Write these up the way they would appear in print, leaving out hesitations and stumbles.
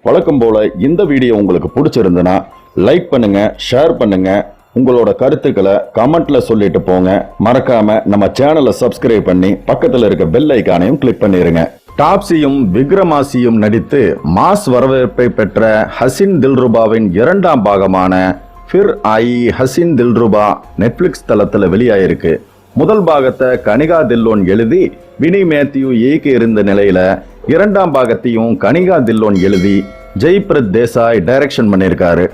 வழக்கம் போல இந்த வீடியோ உங்களுக்கு பிடிச்சிருந்துன்னா லைக் பண்ணுங்க, ஷேர் பண்ணுங்க, உங்களோட கருத்துக்களை கமெண்ட்ல சொல்லிட்டு போங்க. மறக்காம நம்ம சேனலை சப்ஸ்கிரைப் பண்ணி பக்கத்துல இருக்க பெல் ஐகானையும் கிளிக் பண்ணிருங்க. டாப்ஸியும் விக்ரமாசியும் நடித்து மாஸ் வரவேற்பை பெற்ற ஹசின் தில்ருபாவின் இரண்டாம் பாகமான ஃபிர் ஆயி ஹசின் தில்ருபா நெட்ஃபிளிக்ஸ் தளத்துல வெளியாயிருக்கு. முதல் பாகத்தை கனிகா தில்லோன் எழுதி வினி மேத்யூ இயக்கி இருந்த நிலையில இரண்டாம் பாகத்தையும் கனிகா தில்லோன் எழுதி ஜெய்பிரத் தேசாய் டைரக்ஷன் பண்ணியிருக்காரு.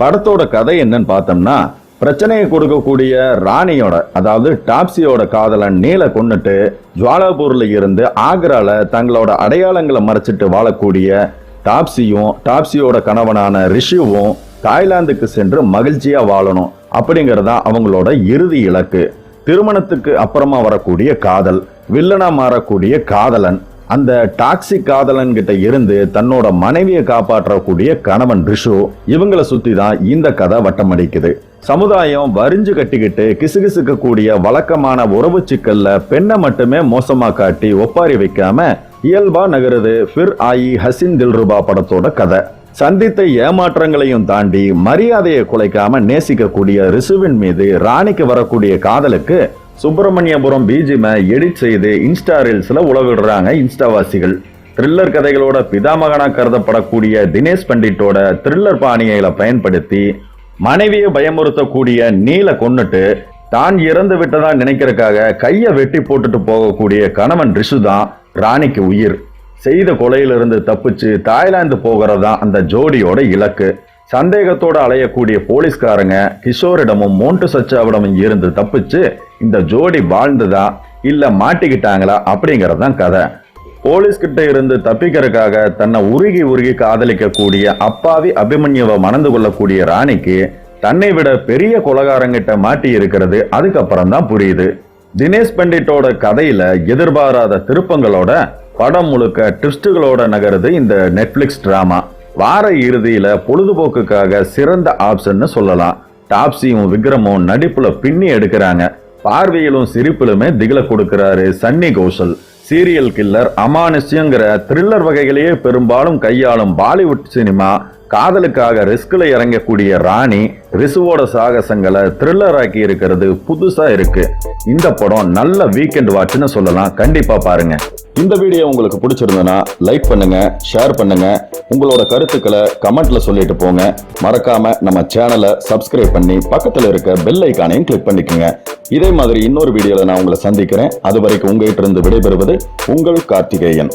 படத்தோட கதை என்னன்னு பார்த்தோம்னா, பிரச்சனையை கொடுக்கக்கூடிய ராணியோட, அதாவது டாப்ஸியோட காதலன் நீலை கொன்னுட்டு ஜுவாலாபூர்ல இருந்து ஆக்ரால தங்களோட அடையாளங்களை மறைச்சிட்டு வாழக்கூடிய டாப்ஸியும் டாப்ஸியோட கணவனான ரிஷிவும் தாய்லாந்துக்கு சென்று மகிழ்ச்சியா வாழணும் அப்படிங்கறதா அவங்களோட இறுதி இலக்கு. திருமணத்துக்கு அப்புறமா வரக்கூடிய காதல், வில்லனா மாறக்கூடிய காதலன், அந்த டாக்ஸிக் காதலன் கிட்ட இருந்து தன்னோட மனைவியை காப்பாற்றக்கூடிய கணவன் ரிஷு, இவங்களை சுத்தி தான் இந்த கதை வட்டம் அடிக்குது. சமுதாயம் வரிஞ்சு கட்டிக்கிட்டு கிசுகிசுக்க கூடிய வழக்கமான உறவு சிக்கல்ல பெண்ணை மட்டுமே மோசமா காட்டி ஒப்பாரி வைக்காம இயல்பா நகருது ஃபிர் ஆயி ஹசின் தில்ருபா படத்தோட கதை. சந்தித்த ஏமாற்றங்களையும் தாண்டி மரியாதையை குலைக்காம நேசிக்கக்கூடிய ரிஷுவின் மீது ராணிக்கு வரக்கூடிய காதலுக்கு சுப்பிரமணியபுரம் பிஜிஎம் எடிட் செய்து இன்ஸ்டா ரீல்ஸ்ல உலவிடுறாங்க இன்ஸ்டாவாசிகள். த்ரில்லர் கதைகளோட பிதாமகனா கருதப்படக்கூடிய தினேஷ் பண்டிட்டோட த்ரில்லர் பாணிகளை பயன்படுத்தி மனைவியை பயமுறுத்தக்கூடிய நீலை கொன்னுட்டு தான் இறந்து விட்டதா நினைக்கிறதுக்காக கையை வெட்டி போட்டுட்டு போகக்கூடிய கணவன் ரிஷு தான் ராணிக்கு உயிர். செய்த கொலையிலிருந்து தப்பிச்சு தாய்லாந்து போகிறதா அந்த ஜோடியோட இலக்கு. சந்தேகத்தோட அலையக்கூடிய போலீஸ்காரங்க கிஷோரிடமும் மோண்டு சச்சாவிடமும் இருந்து தப்பிச்சு இந்த ஜோடி வாழ்ந்துதா இல்ல மாட்டிக்கிட்டாங்களா அப்படிங்கறதுதான் கதை. போலீஸ் கிட்ட இருந்து தப்பிக்கிறதுக்காக தன்னை உருகி உருகி காதலிக்கக்கூடிய அப்பாவி அபிமன்யுவை மணந்து கொள்ளக்கூடிய ராணிக்கு தன்னை விட பெரிய கொலகாரங்கிட்ட மாட்டி இருக்கிறது அதுக்கப்புறம் தான் புரியுது. தினேஷ் பண்டிட்டோட கதையில எதிர்பாராத திருப்பங்களோட படம் முழுக்க ட்விஸ்டுகளோட நகருது இந்த நெட்ஃபிளிக்ஸ் டிராமா. வார இறுதியில பொழுதுபோக்குக்காக சிறந்த ஆப்ஷன் சொல்லலாம். டாப்ஸியும் விக்ரமும் நடிப்புல பின்னி எடுக்கிறாங்க. பார்வையிலும் சிரிப்பிலுமே திகில கொடுக்கிறாரு சன்னி கௌஷல். சீரியல் கில்லர், அமானுஷ்யங்கிற த்ரில்லர் வகைகளையே பெரும்பாலும் கையாளும் பாலிவுட் சினிமா காதலுக்காக ரிஸ்க்ல இறங்கக்கூடிய ராணி ரிஷுவோட சாகசங்களை த்ரில்லர் ஆக்கி இருக்கிறது புதுசா இருக்கு. இந்த படம் நல்ல வீக்கெண்ட் வாட்ச்னு சொல்லலாம். கண்டிப்பா பாருங்க. இந்த வீடியோ உங்களுக்கு பிடிச்சிருந்ததுன்னா லைக் பண்ணுங்க, ஷேர் பண்ணுங்க, உங்களோட கருத்துக்களை கமெண்ட்ல சொல்லிட்டு போங்க. மறக்காம நம்ம சேனலை சப்ஸ்கிரைப் பண்ணி பக்கத்துல இருக்க பெல் ஐகானையும் கிளிக் பண்ணிக்கோங்க. இதே மாதிரி இன்னொரு வீடியோல நான் உங்களை சந்திக்கிறேன். அது வரைக்கும் உங்ககிட்ட இருந்து விடைபெறுவது உங்கள் கார்த்திகேயன்.